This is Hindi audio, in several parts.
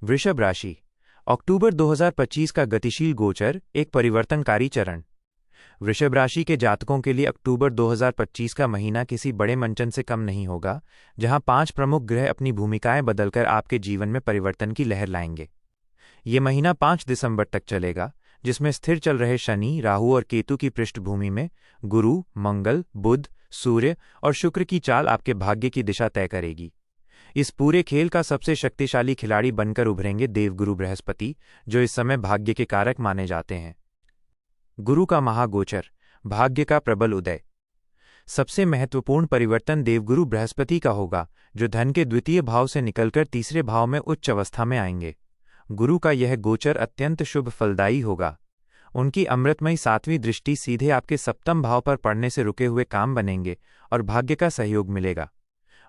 वृषभ राशि। अक्टूबर 2025 का गतिशील गोचर, एक परिवर्तनकारी चरण। वृषभ राशि के जातकों के लिए अक्टूबर 2025 का महीना किसी बड़े मंचन से कम नहीं होगा, जहां 5 प्रमुख ग्रह अपनी भूमिकाएं बदलकर आपके जीवन में परिवर्तन की लहर लाएंगे। ये महीना 5 दिसंबर तक चलेगा, जिसमें स्थिर चल रहे शनि, राहु और केतु की पृष्ठभूमि में गुरु, मंगल, बुध, सूर्य और शुक्र की चाल आपके भाग्य की दिशा तय करेगी। इस पूरे खेल का सबसे शक्तिशाली खिलाड़ी बनकर उभरेंगे देवगुरु बृहस्पति, जो इस समय भाग्य के कारक माने जाते हैं। गुरु का महागोचर, भाग्य का प्रबल उदय। सबसे महत्वपूर्ण परिवर्तन देवगुरु बृहस्पति का होगा, जो धन के द्वितीय भाव से निकलकर तीसरे भाव में उच्च अवस्था में आएंगे। गुरु का यह गोचर अत्यंत शुभ फलदायी होगा। उनकी अमृतमयी 7वीं दृष्टि सीधे आपके सप्तम भाव पर पड़ने से रुके हुए काम बनेंगे और भाग्य का सहयोग मिलेगा।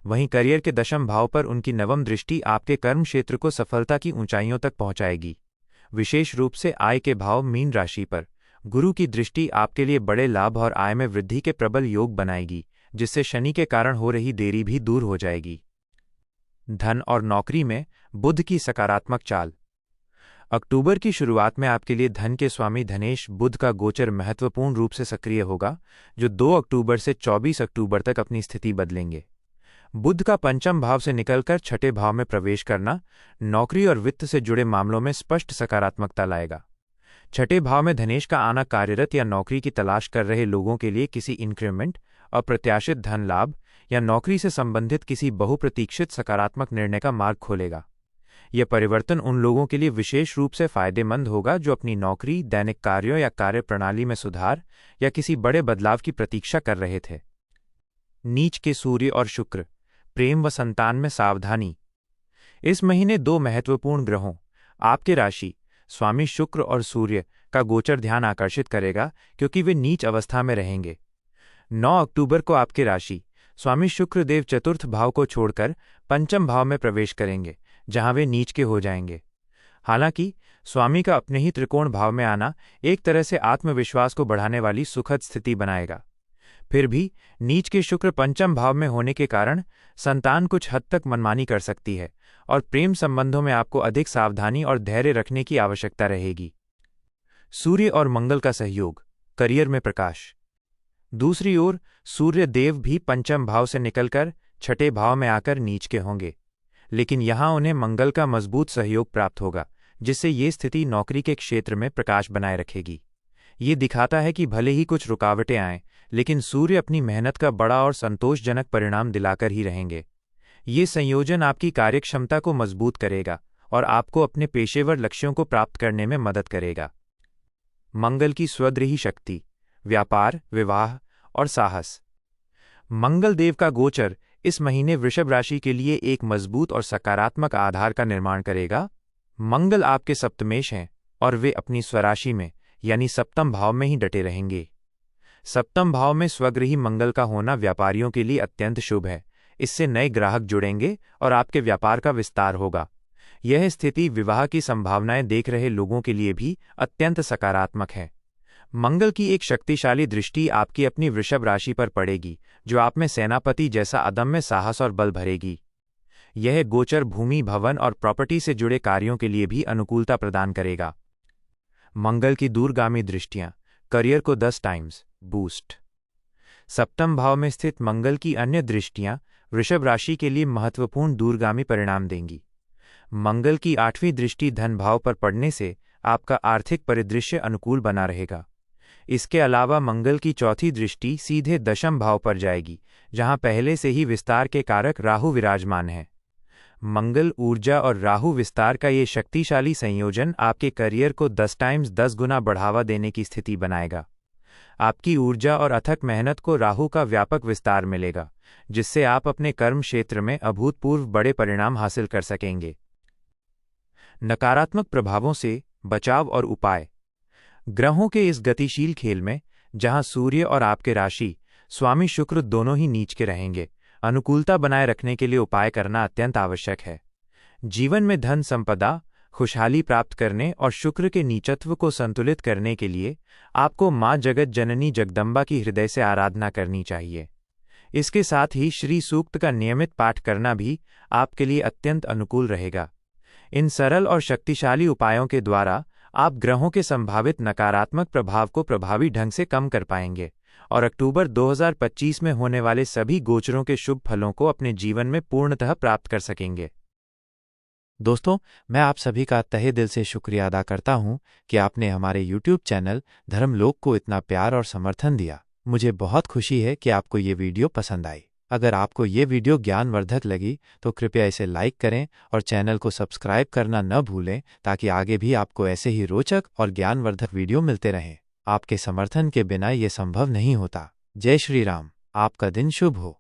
वहीं करियर के दशम भाव पर उनकी 9वीं दृष्टि आपके कर्म क्षेत्र को सफलता की ऊंचाइयों तक पहुंचाएगी। विशेष रूप से आय के भाव मीन राशि पर गुरु की दृष्टि आपके लिए बड़े लाभ और आय में वृद्धि के प्रबल योग बनाएगी, जिससे शनि के कारण हो रही देरी भी दूर हो जाएगी। धन और नौकरी में बुध की सकारात्मक चाल। अक्टूबर की शुरुआत में आपके लिए धन के स्वामी धनेश बुध का गोचर महत्वपूर्ण रूप से सक्रिय होगा, जो 2 अक्टूबर से 24 अक्टूबर तक अपनी स्थिति बदलेंगे। बुध का पंचम भाव से निकलकर छठे भाव में प्रवेश करना नौकरी और वित्त से जुड़े मामलों में स्पष्ट सकारात्मकता लाएगा। छठे भाव में धनेश का आना कार्यरत या नौकरी की तलाश कर रहे लोगों के लिए किसी इंक्रीमेंट, अप्रत्याशित धन लाभ या नौकरी से संबंधित किसी बहुप्रतीक्षित सकारात्मक निर्णय का मार्ग खोलेगा। यह परिवर्तन उन लोगों के लिए विशेष रूप से फायदेमंद होगा जो अपनी नौकरी, दैनिक कार्यों या कार्यप्रणाली में सुधार या किसी बड़े बदलाव की प्रतीक्षा कर रहे थे। नीच के सूर्य और शुक्र, प्रेम व संतान में सावधानी। इस महीने 2 महत्वपूर्ण ग्रहों, आपके राशि स्वामी शुक्र और सूर्य का गोचर ध्यान आकर्षित करेगा, क्योंकि वे नीच अवस्था में रहेंगे। 9 अक्टूबर को आपके राशि स्वामी शुक्र देव चतुर्थ भाव को छोड़कर पंचम भाव में प्रवेश करेंगे, जहां वे नीच के हो जाएंगे। हालांकि स्वामी का अपने ही त्रिकोण भाव में आना एक तरह से आत्मविश्वास को बढ़ाने वाली सुखद स्थिति बनाएगा। फिर भी नीच के शुक्र पंचम भाव में होने के कारण संतान कुछ हद तक मनमानी कर सकती है और प्रेम संबंधों में आपको अधिक सावधानी और धैर्य रखने की आवश्यकता रहेगी। सूर्य और मंगल का सहयोग, करियर में प्रकाश। दूसरी ओर सूर्य देव भी पंचम भाव से निकलकर छठे भाव में आकर नीच के होंगे, लेकिन यहां उन्हें मंगल का मजबूत सहयोग प्राप्त होगा, जिससे ये स्थिति नौकरी के क्षेत्र में प्रकाश बनाए रखेगी। ये दिखाता है कि भले ही कुछ रुकावटें आएं, लेकिन सूर्य अपनी मेहनत का बड़ा और संतोषजनक परिणाम दिलाकर ही रहेंगे। ये संयोजन आपकी कार्यक्षमता को मजबूत करेगा और आपको अपने पेशेवर लक्ष्यों को प्राप्त करने में मदद करेगा। मंगल की स्वदेही शक्ति, व्यापार, विवाह और साहस। मंगल देव का गोचर इस महीने वृषभ राशि के लिए एक मजबूत और सकारात्मक आधार का निर्माण करेगा। मंगल आपके सप्तमेश हैं और वे अपनी स्वराशि में यानी सप्तम भाव में ही डटे रहेंगे। सप्तम भाव में स्वगृही मंगल का होना व्यापारियों के लिए अत्यंत शुभ है। इससे नए ग्राहक जुड़ेंगे और आपके व्यापार का विस्तार होगा। यह स्थिति विवाह की संभावनाएं देख रहे लोगों के लिए भी अत्यंत सकारात्मक है। मंगल की एक शक्तिशाली दृष्टि आपकी अपनी वृषभ राशि पर पड़ेगी, जो आप में सेनापति जैसा अदम्य साहस और बल भरेगी। यह गोचर भूमि, भवन और प्रॉपर्टी से जुड़े कार्यों के लिए भी अनुकूलता प्रदान करेगा। मंगल की दूरगामी दृष्टियां, करियर को 10 टाइम्स बूस्ट। सप्तम भाव में स्थित मंगल की अन्य दृष्टियां वृषभ राशि के लिए महत्वपूर्ण दूरगामी परिणाम देंगी। मंगल की 8वीं दृष्टि धन भाव पर पड़ने से आपका आर्थिक परिदृश्य अनुकूल बना रहेगा। इसके अलावा मंगल की 4थी दृष्टि सीधे दशम भाव पर जाएगी, जहां पहले से ही विस्तार के कारक राहु विराजमान है। मंगल, ऊर्जा और राहु विस्तार का ये शक्तिशाली संयोजन आपके करियर को 10 टाइम्स 10 गुना बढ़ावा देने की स्थिति बनाएगा। आपकी ऊर्जा और अथक मेहनत को राहु का व्यापक विस्तार मिलेगा, जिससे आप अपने कर्म क्षेत्र में अभूतपूर्व बड़े परिणाम हासिल कर सकेंगे। नकारात्मक प्रभावों से बचाव और उपाय। ग्रहों के इस गतिशील खेल में, जहां सूर्य और आपके राशि स्वामी शुक्र दोनों ही नीच के रहेंगे, अनुकूलता बनाए रखने के लिए उपाय करना अत्यंत आवश्यक है। जीवन में धन संपदा, खुशहाली प्राप्त करने और शुक्र के नीचत्व को संतुलित करने के लिए आपको माँ जगत जननी जगदम्बा की हृदय से आराधना करनी चाहिए। इसके साथ ही श्री सूक्त का नियमित पाठ करना भी आपके लिए अत्यंत अनुकूल रहेगा। इन सरल और शक्तिशाली उपायों के द्वारा आप ग्रहों के संभावित नकारात्मक प्रभाव को प्रभावी ढंग से कम कर पाएंगे और अक्टूबर 2025 में होने वाले सभी गोचरों के शुभ फलों को अपने जीवन में पूर्णतः प्राप्त कर सकेंगे। दोस्तों, मैं आप सभी का तहे दिल से शुक्रिया अदा करता हूं कि आपने हमारे YouTube चैनल धर्मलोक को इतना प्यार और समर्थन दिया। मुझे बहुत खुशी है कि आपको ये वीडियो पसंद आई। अगर आपको ये वीडियो ज्ञानवर्धक लगी तो कृपया इसे लाइक करें और चैनल को सब्सक्राइब करना न भूलें ताकि आगे भी आपको ऐसे ही रोचक और ज्ञानवर्धक वीडियो मिलते रहें। आपके समर्थन के बिना ये संभव नहीं होता। जय श्री राम। आपका दिन शुभ हो।